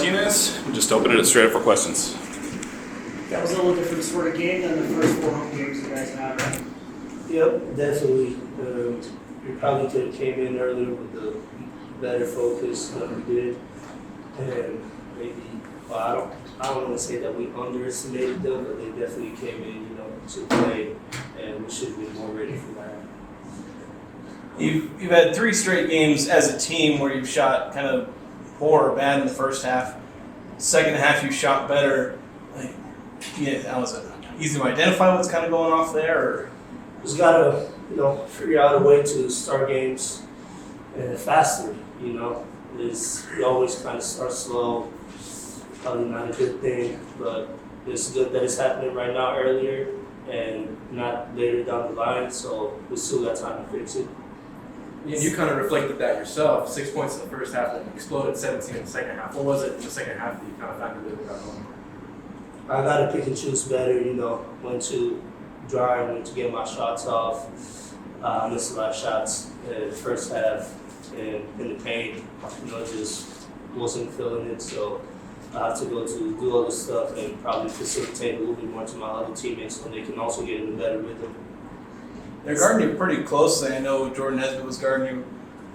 Martinez. We'll just open it straight up for questions. That was a little different sort of game than the first 4 home games you guys had, right? Yep, definitely. We probably could have came in earlier with a better focus than we did, and maybe I don't want to say that we underestimated them, but they definitely came in, to play, and we should have been more ready for that. You've had 3 straight games as a team where you've shot kind of poor or bad in the first half. Second half, you shot better. How was it? Easy to identify what's kind of going off there? Or? Just gotta, figure out a way to start games faster. Is we always kind of start slow. Probably not a good thing, but it's good that it's happening right now earlier and not later down the line. So we still got time to fix it. Yeah, you kind of reflected that yourself. 6 points in the first half and exploded 17 in the second half. What was it in the second half that you kind of found your rhythm got going? I gotta pick and choose better, when to drive, when to get my shots off. I missed a lot of shots in the first half and in the paint. Just wasn't feeling it, so I have to go to do all this stuff and probably facilitate a little bit more to my other teammates so they can also get in a better rhythm. They're guarding you pretty closely. I know Jordan Nesbitt was guarding you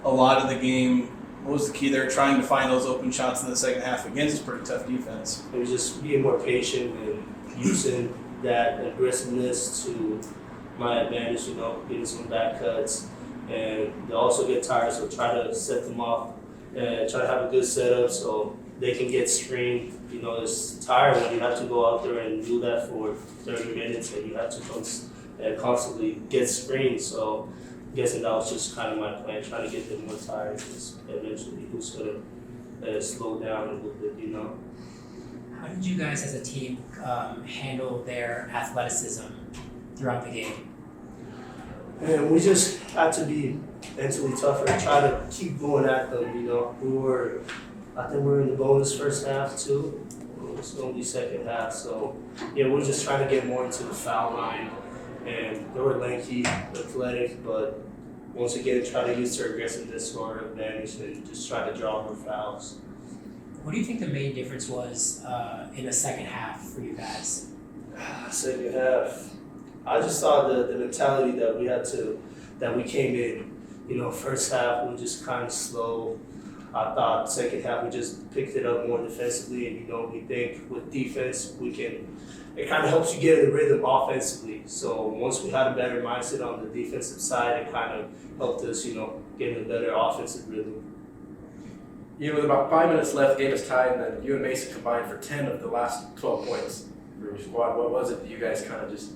a lot of the game. What was the key there? Trying to find those open shots in the second half against a pretty tough defense. It was just being more patient and using that aggressiveness to my advantage, getting some back cuts. And they also get tired, so try to set them off and try to have a good setup so they can get screened. It's tired when you have to go out there and do that for 30 minutes and you have to constantly get screened. So I'm guessing that was just kind of my plan, trying to get them more tired because eventually who's going to slow down a little bit, How did you guys as a team handle their athleticism throughout the game? And we just had to be mentally tougher and try to keep going at them, I think we were in the bonus first half too. It's going to be second half. So, we're just trying to get more into the foul line. And they were lanky, athletic, but once again, try to use their aggressiveness to our advantage and just try to draw more fouls. What do you think the main difference was in the second half for you guys? Second half, I just saw the mentality that we came in. First half we were just kind of slow. I thought second half we just picked it up more defensively, and we think with defense it kind of helps you get in the rhythm offensively. So once we had a better mindset on the defensive side, it kind of helped us, get in a better offensive rhythm. With about 5 minutes left, the game is tied, and then you and Mason combined for 10 of the last 12 points for your squad. What was it that you guys kind of just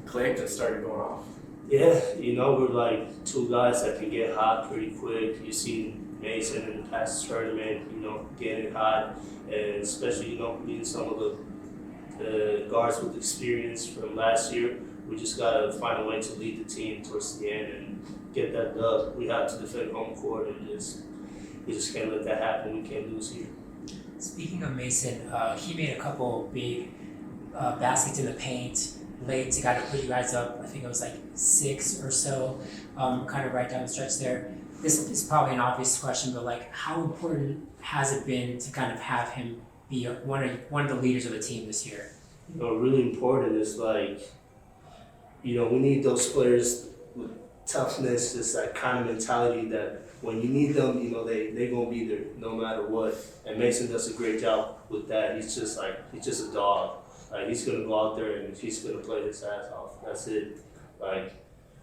clicked and started going off? Yeah, we're like 2 guys that can get hot pretty quick. You see Mason in the past tournament, getting hot, and especially, being some of the guards with experience from last year. We just gotta find a way to lead the team towards the end and get that dub. We have to defend home court and we just can't let that happen. We can't lose here. Speaking of Mason, he made a couple big baskets in the paint late to kind of put you guys up. I think it was like 6 or so, kind of right down the stretch there. This is probably an obvious question, but how important has it been to kind of have him be one of the leaders of the team this year? Really important is we need those players with toughness, just that kind of mentality that when you need them, they gonna be there no matter what. And Mason does a great job with that. He's just a dog. He's gonna go out there and he's gonna play his ass off. That's it.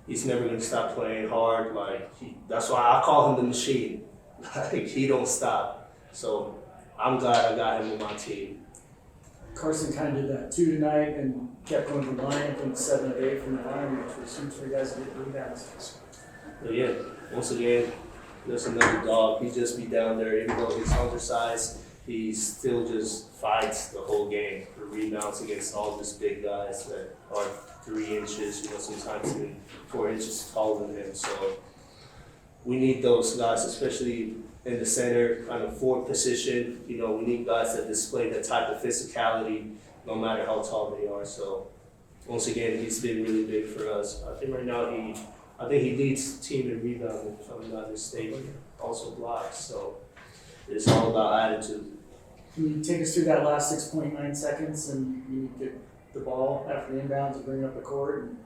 He's never gonna stop playing hard. That's why I call him the machine. He don't stop. So I'm glad I got him on my team. Carson kind of did that too tonight and kept going from the line. I think 7 of 8 from the line, which was huge for you guys to get rebounds. But once again, there's another dog. He just be down there, even though he's undersized, he still just fights the whole game for rebounds against all these big guys that are 3 inches, sometimes even 4 inches taller than him. So we need those guys, especially in the center, kind of forward position. We need guys that display that type of physicality, no matter how tall they are. So once again, he's been really big for us. I think right now he leads the team in rebounding, if I'm not mistaken, also blocks. So it's all about attitude. Can you take us through that last 6.9 seconds and you get the ball after the inbounds and bring it up the court? And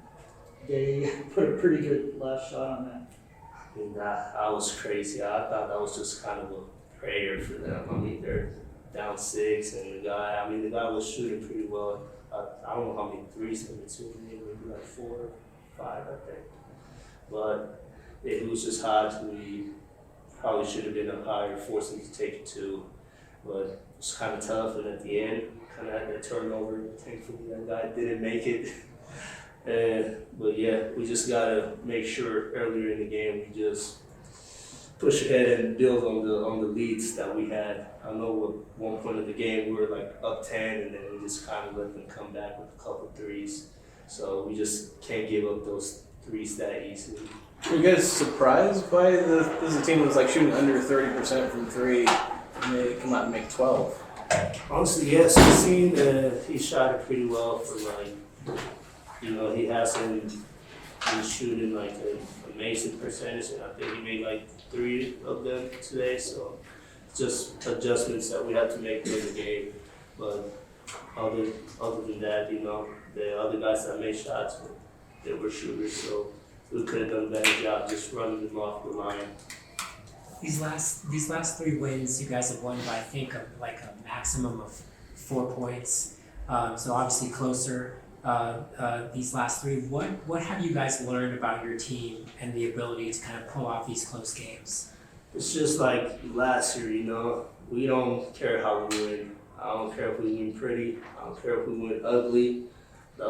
they put a pretty good last shot on that. I mean, that was crazy. I thought that was just kind of a prayer for them. I mean, they're down 6, and the guy was shooting pretty well. I don't know how many threes he took, maybe like 4 or 5, I think. But it was just hot. We probably should have been up higher, forced him to take it 2. But it was kind of tough, and at the end, kind of had that turnover. Thankfully, that guy didn't make it. But yeah, we just gotta make sure earlier in the game we just push ahead and build on the leads that we had. I know at one point of the game we were like up 10, and then we just kind of let them come back with a couple threes. So we just can't give up those threes that easily. Were you guys surprised by this is a team that was like shooting under 30% from 3, and they come out and make 12? Honestly, yes, I've seen he shot it pretty well for like, he hasn't been shooting like an amazing percentage, and I think he made like 3 of them today. So just adjustments that we have to make during the game. But other than that, the other guys that made shots, they were shooters, so we could have done a better job just running them off the line. These last 3 wins, you guys have won by I think like a maximum of 4 points. So obviously closer. These last 3, what have you guys learned about your team and the ability to kind of pull off these close games? It's just like last year, we don't care how we win. I don't care if we win pretty. I don't care if we win ugly. The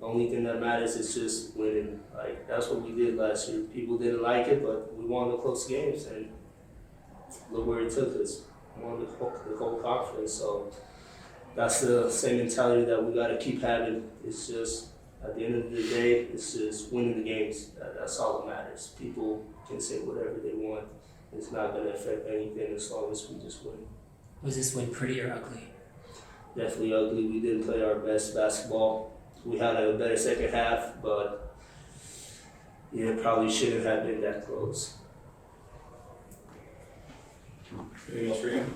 only thing that matters is just winning. Like, that's what we did last year. People didn't like it, but we won the close games, and look where it took us. We won the whole conference. So that's the same mentality that we got to keep having. It's just, at the end of the day, it's just winning the games. That's all that matters. People can say whatever they want. It's not going to affect anything as long as we just win. Was this win pretty or ugly? Definitely ugly. We didn't play our best basketball. We had a better second half, but it probably shouldn't have been that close. Anything else for you?